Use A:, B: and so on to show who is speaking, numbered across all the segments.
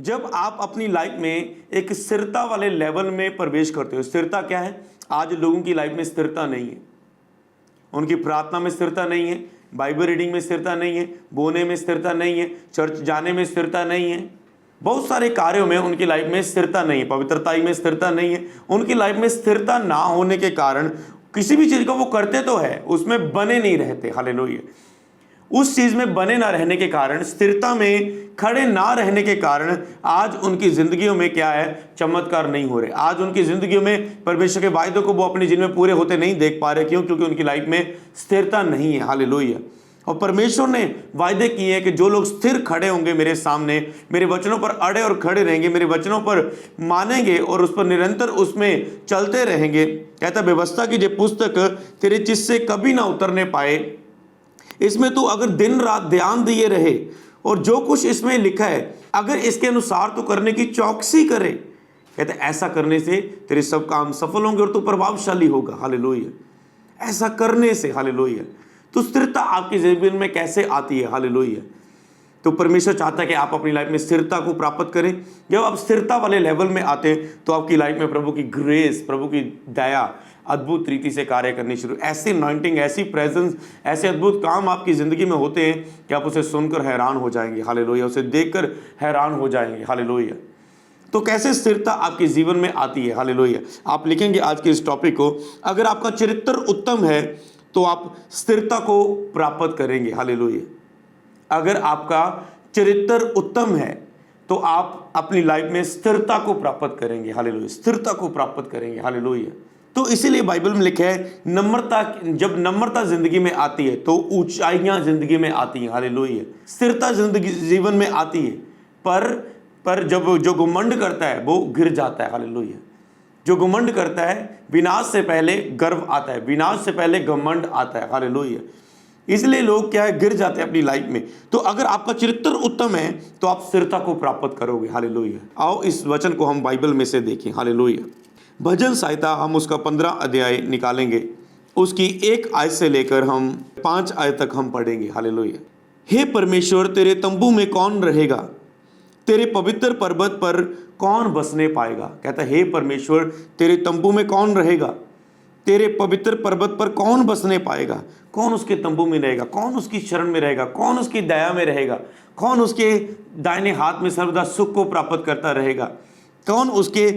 A: जब आप अपनी लाइफ में एक स्थिरता वाले लेवल में प्रवेश करते हो, स्थिरता क्या है? आज लोगों की लाइफ में स्थिरता नहीं है। उनकी प्रार्थना में स्थिरता नहीं है, बाइबल रीडिंग में स्थिरता नहीं है, बोने में स्थिरता नहीं है, चर्च जाने में स्थिरता नहीं है, बहुत सारे कार्यों में उनकी लाइफ में स्थिरता नहीं है, पवित्रता में स्थिरता नहीं है। उनकी लाइफ में स्थिरता ना होने के कारण किसी भी चीज को वो करते तो है, उसमें बने नहीं रहते। हालेलुया। उस चीज में बने ना रहने के कारण, स्थिरता में खड़े ना रहने के कारण आज उनकी जिंदगियों में क्या है? चमत्कार नहीं हो रहे। आज उनकी जिंदगियों में परमेश्वर के वायदों को वो अपने जीवन में पूरे होते नहीं देख पा रहे। क्यों? क्योंकि उनकी लाइफ में स्थिरता नहीं है। हालेलुया। और परमेश्वर ने वायदे किए हैं कि जो लोग स्थिर खड़े होंगे मेरे सामने, मेरे वचनों पर अड़े और खड़े रहेंगे, मेरे वचनों पर मानेंगे और उस पर निरंतर उसमें चलते रहेंगे। कहता व्यवस्था की जो पुस्तक तेरे चित्त से कभी ना उतरने पाए, इसमें तू अगर दिन रात ध्यान दिए रहे और जो कुछ इसमें लिखा है अगर इसके अनुसार तू करने की चौकसी करे, कहते ऐसा करने से तेरे सब काम सफल होंगे और तू प्रभावशाली होगा। हालेलुया। ऐसा करने से, हालेलुया। तो स्थिरता आपके जीवन में कैसे आती है? हालेलुया। तो परमेश्वर चाहता है कि आप अपनी लाइफ में स्थिरता को प्राप्त करें। जब आप स्थिरता वाले लेवल में आते हैं तो आपकी लाइफ में प्रभु की ग्रेस, प्रभु की दया अद्भुत रीति से कार्य करनी शुरू, ऐसी अनॉइंटिंग, ऐसी प्रेजेंस, ऐसे अद्भुत काम आपकी जिंदगी में होते हैं कि आप उसे सुनकर हैरान हो जाएंगे। हालेलुया। उसे देखकर हैरान हो जाएंगे। हालेलुया। तो कैसे स्थिरता आपके जीवन में आती है? हालेलुया। आप लिखेंगे आज के इस टॉपिक को, अगर आपका चरित्र उत्तम है तो आप स्थिरता को प्राप्त करेंगे। हालेलुया। अगर आपका चरित्र उत्तम है तो आप अपनी लाइफ में स्थिरता को प्राप्त करेंगे। हालेलुया। स्थिरता को प्राप्त करेंगे। हालेलुया। तो इसीलिए बाइबल में लिखा है नम्रता, जब नम्रता जिंदगी में आती है तो ऊंचाइयां जिंदगी में आती हैं। हालेलुया। स्थिरता जिंदगी जीवन में आती है, पर जब जो घमंड करता है वो गिर जाता है। हालेलुया। जो घमंड करता है, विनाश से पहले गर्व आता है, विनाश से पहले घमंड आता है। हालेलुया। इसलिए लोग क्या है? गिर जाते हैं अपनी लाइफ में। तो अगर आपका चरित्र उत्तम है तो आप स्थिरता को प्राप्त करोगे। हालेलुया। आओ इस वचन को हम बाइबल में से देखें। हालेलुया। भजन संहिता हम उसका 15 अध्याय निकालेंगे, उसकी 1 आयत से लेकर हम 5 आयत तक हम पढ़ेंगे। हालेलुया। हे परमेश्वर, तेरे तंबू में कौन रहेगा? तेरे पवित्र पर्वत पर कौन बसने पाएगा? कहता है हे परमेश्वर, तेरे तंबू में कौन रहेगा? तेरे पवित्र पर्वत पर कौन बसने पाएगा? कौन उसके तंबू में रहेगा? कौन उसकी शरण में रहेगा? कौन उसकी दया में रहेगा? कौन उसके दाहिने हाथ में सर्वदा सुख को प्राप्त करता रहेगा? कौन उसके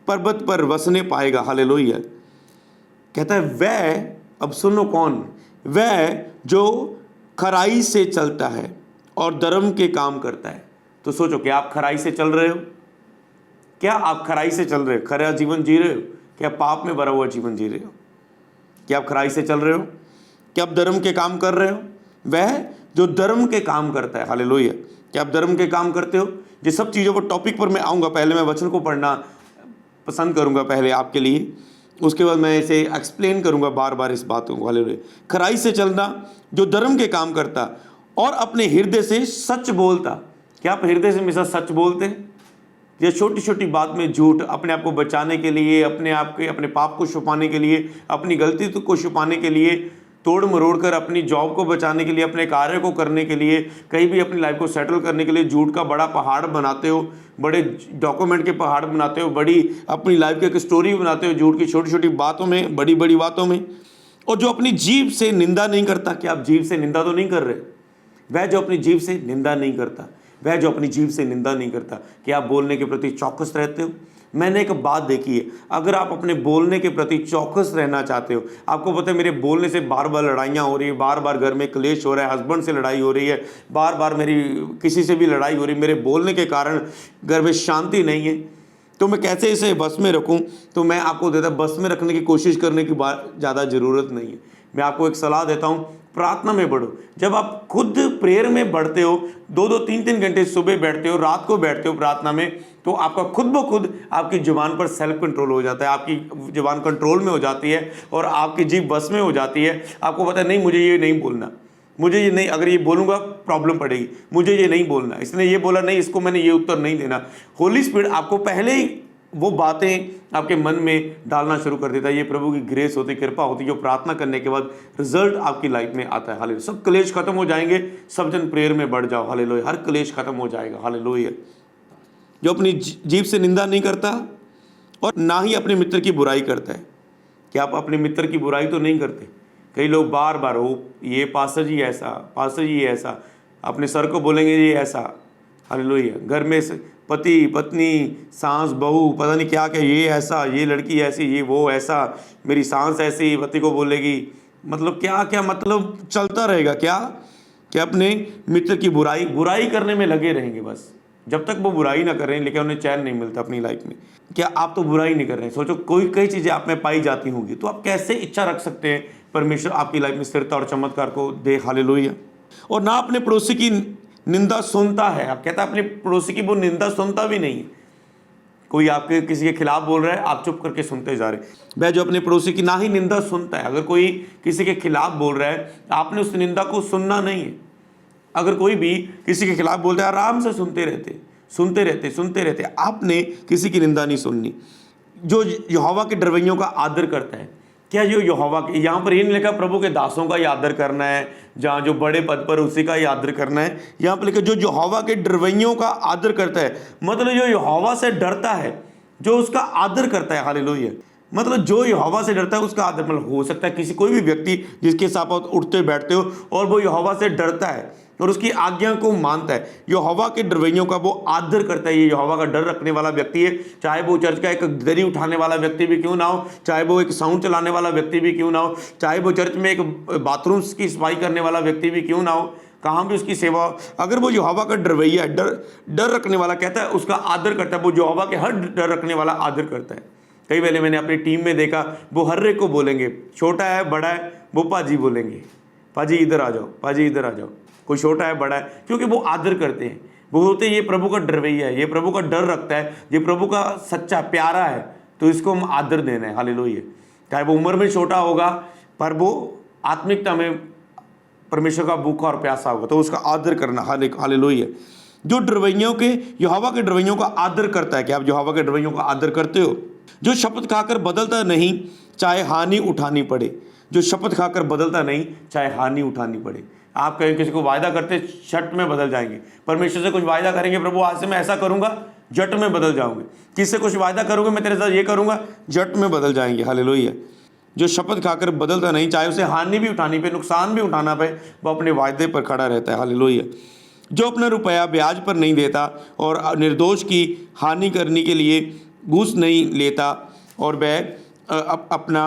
A: पर्वत पर बसने पाएगा? हालेलुया। कहता है वह, अब सुनो कौन? वह जो खराई से चलता है और धर्म के काम करता है। तो सोचो, क्या आप खराई से चल रहे हो? क्या आप खराई से चल रहे हो? खरा जीवन जी रहे हो? क्या पाप में भरा हुआ जीवन जी रहे हो? क्या आप खराई से चल रहे हो? क्या आप धर्म के काम कर रहे हो? वह जो धर्म के काम करता है। हालेलुया। क्या आप धर्म के काम करते हो? ये सब चीज़ों पर टॉपिक पर मैं आऊँगा। पहले मैं वचन को पढ़ना पसंद करूँगा पहले आपके लिए, उसके बाद मैं इसे एक्सप्लेन करूँगा बार बार इस बातों को। हालेलुया। खराई से चलना, जो धर्म के काम करता और अपने हृदय से सच बोलता। क्या आप हृदय से हमेशा सच बोलते हैं? ये छोटी छोटी बात में झूठ, अपने आप को बचाने के लिए, अपने पाप को छुपाने के लिए, अपनी गलती को छुपाने के लिए, तोड़ मरोड़ कर अपनी जॉब को बचाने के लिए, अपने कार्य को करने के लिए, कहीं भी अपनी लाइफ को सेटल करने के लिए झूठ का बड़ा पहाड़ बनाते हो, बड़े डॉक्यूमेंट के पहाड़ बनाते हो, बड़ी अपनी लाइफ की एक स्टोरी बनाते हो झूठ की छोटी छोटी बातों में, बड़ी बड़ी बातों में। और जो अपनी जीभ से निंदा नहीं करता। क्या आप जीभ से निंदा तो नहीं कर रहे? वह जो अपनी जीभ से निंदा नहीं करता, वह जो अपनी जीभ से निंदा नहीं करता। क्या आप बोलने के प्रति चौकस रहते हो? मैंने एक बात देखी है, अगर आप अपने बोलने के प्रति चौकस रहना चाहते हो, आपको पता है मेरे बोलने से बार बार लड़ाइयाँ हो रही है, बार बार घर में क्लेश हो रहा है, हस्बैंड से लड़ाई हो रही है, बार बार मेरी किसी से भी लड़ाई हो रही है, मेरे बोलने के कारण घर में शांति नहीं है, तो मैं कैसे इसे बस में रखूं? तो मैं आपको देता, बस में रखने की कोशिश करने की ज़्यादा ज़रूरत नहीं है। मैं आपको एक सलाह देता हूं, प्रार्थना में बढ़ो। जब आप खुद प्रेयर में बढ़ते हो, 2-2, 3-3 घंटे सुबह बैठते हो, रात को बैठते हो प्रार्थना में, तो आपका खुद ब खुद आपकी जुबान पर सेल्फ कंट्रोल हो जाता है। आपकी जुबान कंट्रोल में हो जाती है और आपकी जीभ बस में हो जाती है। आपको पता है नहीं, मुझे ये नहीं बोलना, मुझे ये नहीं, अगर ये बोलूँगा प्रॉब्लम पड़ेगी, मुझे ये नहीं बोलना, इसने ये बोला नहीं, इसको मैंने ये उत्तर नहीं देना। होली स्पिरिट आपको पहले ही वो बातें आपके मन में डालना शुरू कर देता है। ये प्रभु की ग्रेस होती, कृपा होती, जो प्रार्थना करने के बाद रिजल्ट आपकी लाइफ में आता है। हालेलुया। सब क्लेश खत्म हो जाएंगे, सब जन प्रेयर में बढ़ जाओ। हालेलुया। हर क्लेश खत्म हो जाएगा। हालेलुया। जो अपनी जीभ से निंदा नहीं करता और ना ही अपने मित्र की बुराई करता है। क्या आप अपने मित्र की बुराई तो नहीं करते? कई लोग बार बार ये पास्टर जी ऐसा, पास्टर जी ऐसा, अपने सर को बोलेंगे ये ऐसा। हालेलुया। घर में पति पत्नी, सास बहू, पता नहीं क्या क्या, ये ऐसा, ये लड़की ऐसी, ये वो ऐसा, मेरी सास ऐसी, पति को बोलेगी। मतलब क्या क्या, मतलब चलता रहेगा। क्या क्या अपने मित्र की बुराई करने में लगे रहेंगे बस, जब तक वो बुराई ना कर रहे हैं, लेकिन उन्हें चैन नहीं मिलता अपनी लाइफ में। क्या आप तो बुराई नहीं कर रहे हैं? सोचो कई चीज़ें आप में पाई जाती होंगी, तो आप कैसे इच्छा रख सकते हैं परमेश्वर आपकी लाइफ में स्थिरता और चमत्कार को दे? हालेलुया। और ना अपने पड़ोसी की निंदा सुनता है। आप कहता है अपने पड़ोसी की वो निंदा सुनता भी नहीं है। कोई आपके किसी के खिलाफ बोल रहा है, आप चुप करके सुनते जा रहे हैं। वह जो अपने पड़ोसी की ना ही निंदा सुनता है। अगर कोई किसी के खिलाफ बोल रहा है, आपने उस निंदा को सुनना नहीं है। अगर कोई भी किसी के खिलाफ बोलता है, आराम से सुनते रहते, आपने किसी की निंदा नहीं सुननी। जो यहोवा के डरवैयों का आदर करता है। क्या जो यहोवा के, यहाँ पर ये नहीं लिखा प्रभु के दासों का ही आदर करना है, जहाँ जो बड़े पद पर उसी का ही आदर करना है। यहाँ पर लिखा जो यहोवा के डरवैयों का आदर करता है, मतलब जो यहोवा से डरता है, जो उसका आदर करता है। हालेलुया। मतलब जो यहोवा से डरता है उसका आदर। मतलब हो सकता है किसी कोई भी व्यक्ति जिसके साथ आप उठते बैठते हो और वो यहोवा से डरता है और उसकी आज्ञा को मानता है, यहोवा के डरवैयों का वो आदर करता है। ये यहोवा का डर रखने वाला व्यक्ति है। चाहे वो चर्च का एक दरी उठाने वाला व्यक्ति भी क्यों ना हो, चाहे वो एक साउंड चलाने वाला व्यक्ति भी क्यों ना हो, चाहे वो चर्च में एक बाथरूम की सफाई करने वाला व्यक्ति भी क्यों ना हो, कहाँ भी उसकी सेवा, अगर वो यहोवा का डरवैया डर रखने वाला कहता है, उसका आदर करता है। वो यहोवा के हर डर रखने वाला आदर करता है। कई वेले मैंने अपनी टीम में देखा, वो हर एक को बोलेंगे, छोटा है बड़ा है, वो पाजी बोलेंगे, पाजी इधर आ जाओ, पाजी इधर आ जाओ। कोई छोटा है बड़ा है, क्योंकि वो आदर करते हैं। वो होते ये प्रभु का डरवैया है, ये प्रभु का डर रखता है, ये प्रभु का सच्चा प्यारा है, तो इसको हम आदर देना है। हालेलुया। चाहे वो उम्र में छोटा होगा, पर वो आत्मिकता में परमेश्वर का भूखा और प्यासा होगा, तो उसका आदर करना। हालेलुया। जो डरवैयों के, यहोवा के डरवैयों का आदर करता है। क्या आप यहोवा के डरवैयों का आदर करते हो? जो शपथ खाकर बदलता नहीं, चाहे हानि उठानी पड़े। जो शपथ खाकर बदलता नहीं, चाहे हानि उठानी पड़े। आप कहीं किसी को वायदा करते, झट में बदल जाएंगे। परमेश्वर से कुछ वायदा करेंगे, प्रभु आज से मैं ऐसा करूंगा, झट में बदल जाओगे। किससे कुछ वायदा करोगे, मैं तेरे साथ ये करूंगा, झट में बदल जाएंगे। हालेलुया। जो शपथ खाकर बदलता नहीं, चाहे उसे हानि भी उठानी पे, नुकसान भी उठाना पे, वो अपने वायदे पर खड़ा रहता है। हालेलुया। जो अपना रुपया ब्याज पर नहीं देता और निर्दोष की हानि करने के लिए घूस नहीं लेता, और वह अपना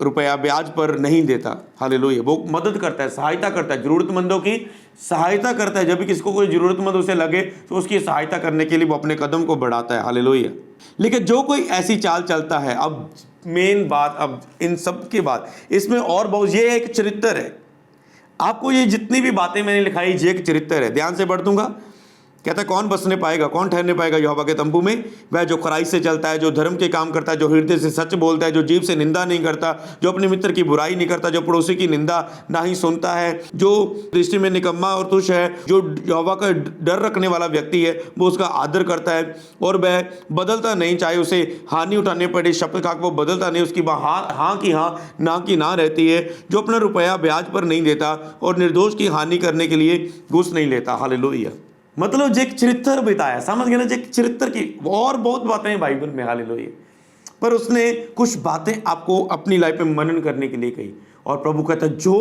A: रुपया ब्याज पर नहीं देता। हालेलुया। वो मदद करता है, सहायता करता है, जरूरतमंदों की सहायता करता है। जब भी किसको कोई जरूरतमंद उसे लगे, तो उसकी सहायता करने के लिए वो अपने कदम को बढ़ाता है। हालेलुया। लेकिन जो कोई ऐसी चाल चलता है, अब मेन बात, अब इन सब के बाद इसमें और बहुत, ये एक चरित्र है। आपको ये जितनी भी बातें मैंने लिखाई, ये एक चरित्र है। ध्यान से पढ़ दूंगा। कहता है कौन बसने पाएगा, कौन ठहरने पाएगा यहोवा के तंबू में? वह जो खराई से चलता है, जो धर्म के काम करता है, जो हृदय से सच बोलता है, जो जीभ से निंदा नहीं करता, जो अपने मित्र की बुराई नहीं करता, जो पड़ोसी की निंदा ना ही सुनता है, जो दृष्टि में निकम्मा और तुच्छ है, जो यहोवा का डर रखने वाला व्यक्ति है, वो उसका आदर करता है। और वह बदलता नहीं, चाहे उसे हानि उठाने पड़े, शपथ खाकर वो बदलता नहीं, उसकी हाँ की हाँ, ना की ना रहती है। जो अपना रुपया ब्याज पर नहीं देता और निर्दोष की हानि करने के लिए घूस नहीं लेता। हालेलुया। मतलब जो एक चरित्र बिताया, समझ गए ना? जो एक चरित्र की, और बहुत बातें हैं बाइबल में। हालेलुया। पर उसने कुछ बातें आपको अपनी लाइफ में मनन करने के लिए कही, और प्रभु कहता है जो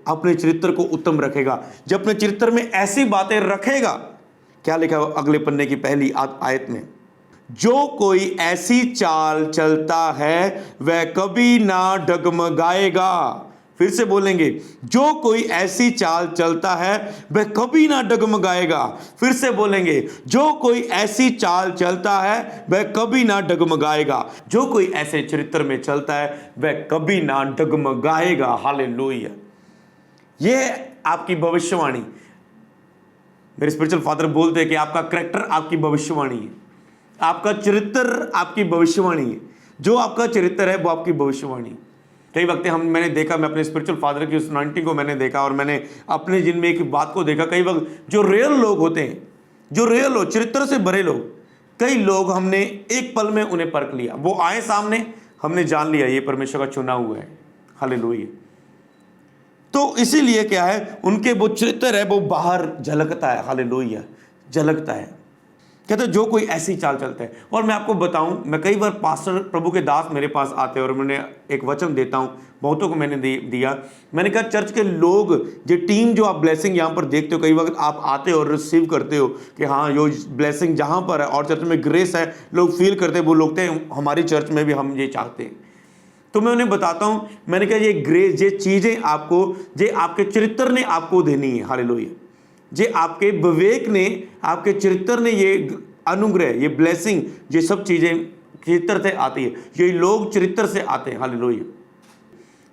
A: अपने चरित्र को उत्तम रखेगा, जो अपने चरित्र में ऐसी बातें रखेगा। क्या लिखा अगले पन्ने की पहली आयत में? जो कोई ऐसी चाल चलता है, वह कभी ना डगमगाएगा। फिर से बोलेंगे, जो कोई ऐसी चाल चलता है, वह कभी ना डगमगाएगा। फिर से बोलेंगे, जो कोई ऐसी चाल चलता है, वह कभी ना डगमगाएगा। जो कोई ऐसे चरित्र में चलता है, वह कभी ना डगमगाएगा। हालेलुया। यह आपकी भविष्यवाणी। मेरे स्पिरिचुअल फादर बोलते हैं कि आपका करैक्टर आपकी भविष्यवाणी है, आपका चरित्र आपकी भविष्यवाणी है। जो आपका चरित्र है वो आपकी भविष्यवाणी। कई वक्त मैंने देखा, मैं अपने स्पिरिचुअल फादर की उस अनॉइंटिंग को मैंने देखा, और मैंने अपने जिनमें एक बात को देखा। कई वक्त जो रियल लोग होते हैं, जो रियल हो, चरित्र से भरे लोग, कई लोग हमने एक पल में उन्हें परख लिया। वो आए सामने, हमने जान लिया ये परमेश्वर का चुना हुआ है। हालेलुया। तो इसीलिए क्या है, उनके वो चरित्र है वो बाहर झलकता है। हालेलुया। झलकता है। कहते जो कोई ऐसी चाल चलता है। और मैं आपको बताऊं, मैं कई बार पास्टर प्रभु के दास मेरे पास आते हैं और मैंने एक वचन देता हूं, बहुतों को मैंने दिया। मैंने कहा चर्च के लोग जो टीम जो आप ब्लेसिंग यहाँ पर देखते हो, कई वक्त आप आते हो और रिसीव करते हो कि हाँ यो ब्लेसिंग जहाँ पर है और चर्च में ग्रेस है, लोग फील करते हैं, वो लोग हमारी चर्च में भी हम ये चाहते हैं। तो मैं उन्हें बताता हूं, मैंने कहा ये ग्रेस, ये चीजें आपको, ये आपके चरित्र ने आपको देनी है। हालेलुया। जे आपके विवेक ने, आपके चरित्र ने, ये अनुग्रह, ये ब्लेसिंग, ये सब चीजें चरित्र से आती है, ये लोग चरित्र से आते हैं। हालेलुया।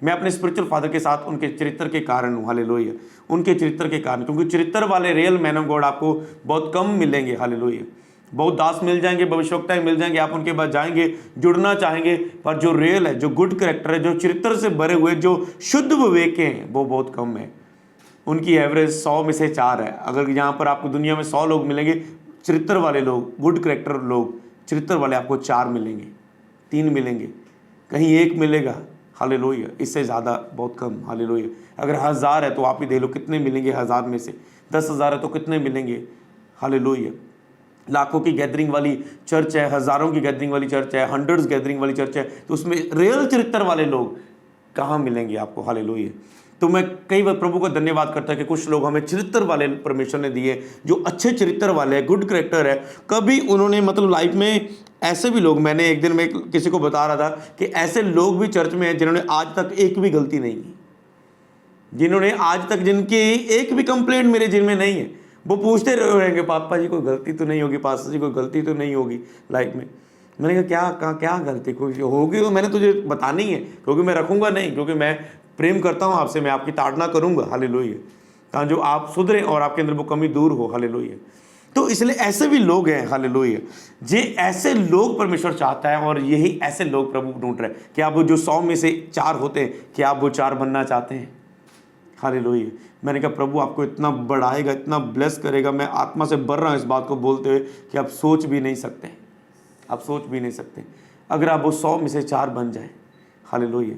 A: मैं अपने स्पिरिचुअल फादर के साथ उनके चरित्र के कारण हूँ। हालेलुया। उनके चरित्र के कारण, क्योंकि चरित्र वाले रियल मैन ऑफ गॉड आपको बहुत कम मिलेंगे। हालेलुया। बहुत दास मिल जाएंगे, भविष्यवक्ताएं मिल जाएंगे, आप उनके पास जाएंगे, जुड़ना चाहेंगे, पर जो रियल है, जो गुड कैरेक्टर है, जो चरित्र से भरे हुए, जो शुद्ध विवेक हैं, वो बहुत कम है। उनकी एवरेज 100 में से 4 है। अगर यहाँ पर आपको दुनिया में 100 लोग मिलेंगे चरित्र वाले लोग, गुड कैरेक्टर लोग, चरित्र वाले, आपको 4 मिलेंगे, 3 मिलेंगे, कहीं 1 मिलेगा। हालेलुया। इससे ज़्यादा बहुत कम। हालेलुया। अगर 1000 है तो आप ही देख लो कितने मिलेंगे 1000 में से। 10,000 है तो कितने मिलेंगे। हालेलुया। लाखों की गैदरिंग वाली चर्च है, हज़ारों की गैदरिंग वाली चर्च है, हंड्रेड्स गैदरिंग वाली चर्च है, तो उसमें रियल चरित्र वाले लोग कहाँ मिलेंगे आपको। हालेलुया। तो मैं कई बार प्रभु का धन्यवाद करता है कि कुछ लोग हमें चरित्र वाले परमेश्वर ने दिए, जो अच्छे चरित्र वाले हैं, गुड कैरेक्टर है। कभी उन्होंने मतलब लाइफ में ऐसे भी लोग, मैंने एक दिन में किसी को बता रहा था कि ऐसे लोग भी चर्च में हैं जिन्होंने आज तक एक भी गलती नहीं की, जिन्होंने आज तक, जिनकी एक भी कंप्लेंट मेरे जिनमें नहीं है। वो पूछते रहेंगे पापा जी कोई गलती तो नहीं होगी, पास्टर जी कोई गलती तो नहीं होगी लाइफ में। मैंने कहा क्या गलती कोई होगी तो मैंने तुझे बतानी है, क्योंकि मैं रखूँगा नहीं, क्योंकि मैं प्रेम करता हूँ आपसे, मैं आपकी ताड़ना करूँगा। हालेलुया। ताकि जो आप सुधरें और आपके अंदर वो कमी दूर हो। हालेलुया। तो इसलिए ऐसे भी लोग हैं। हालेलुया। जे ऐसे लोग परमेश्वर चाहता है, और यही ऐसे लोग प्रभु ढूंढ रहे हैं। कि आप जो 100 में से 4 होते हैं, कि आप वो 4 बनना चाहते हैं। हालेलुया। मैंने कहा प्रभु आपको इतना बढ़ाएगा, इतना ब्लेस करेगा। मैं आत्मा से भर रहा हूँ इस बात को बोलते हुए कि आप सोच भी नहीं सकते, आप सोच भी नहीं सकते, अगर आप वो 100 में से 4 बन जाए। हालेलुया।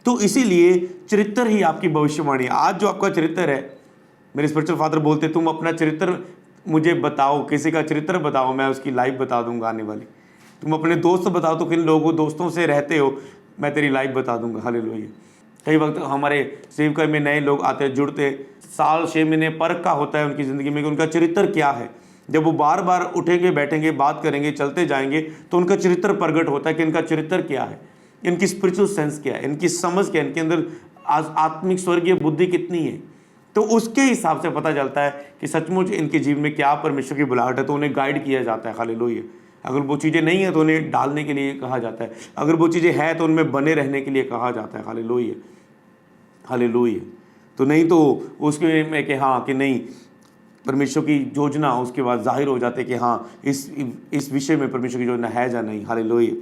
A: तो इसीलिए चरित्र ही आपकी भविष्यवाणी है। आज जो आपका चरित्र है, मेरे स्पिरिचुअल फादर बोलते तुम अपना चरित्र मुझे बताओ, किसी का चरित्र बताओ, मैं उसकी लाइफ बता दूंगा आने वाली। तुम अपने दोस्त बताओ, तो किन लोगों दोस्तों से रहते हो, मैं तेरी लाइफ बता दूंगा। हालेलुया। कई वक्त हमारे सेवका में नए लोग आते हैं, जुड़ते, साल 6 महीने परख का होता है उनकी ज़िंदगी में कि उनका चरित्र क्या है। जब वो बार बार उठेंगे, बैठेंगे, बात करेंगे, चलते जाएंगे, तो उनका चरित्र प्रकट होता है कि इनका चरित्र क्या है, इनकी स्पिरिचुअल सेंस क्या है, इनकी समझ क्या है, इनके अंदर आत्मिक स्वर्गीय बुद्धि कितनी है। तो उसके हिसाब से पता चलता है कि सचमुच इनके जीवन में क्या परमेश्वर की बुलाहट है, तो उन्हें गाइड किया जाता है। हालेलुया। अगर वो चीज़ें नहीं है तो उन्हें डालने के लिए कहा जाता है, अगर वो चीज़ें हैं तो उनमें बने रहने के लिए कहा जाता है। हालेलुया। हालेलुया। तो नहीं तो उसके में कि हाँ कि नहीं, परमेश्वर की योजना उसके बाद जाहिर हो जाते कि हाँ इस विषय में परमेश्वर की योजना है या नहीं। हालेलुया।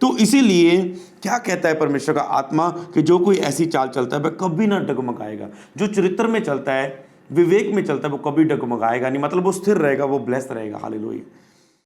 A: तो इसीलिए क्या कहता है परमेश्वर का आत्मा कि जो कोई ऐसी चाल चलता है वह कभी ना डगमगाएगा। जो चरित्र में चलता है, विवेक में चलता है, वो कभी डगमगाएगा नहीं, मतलब वो स्थिर रहेगा, वो ब्लेस्ड रहेगा। हालेलुया।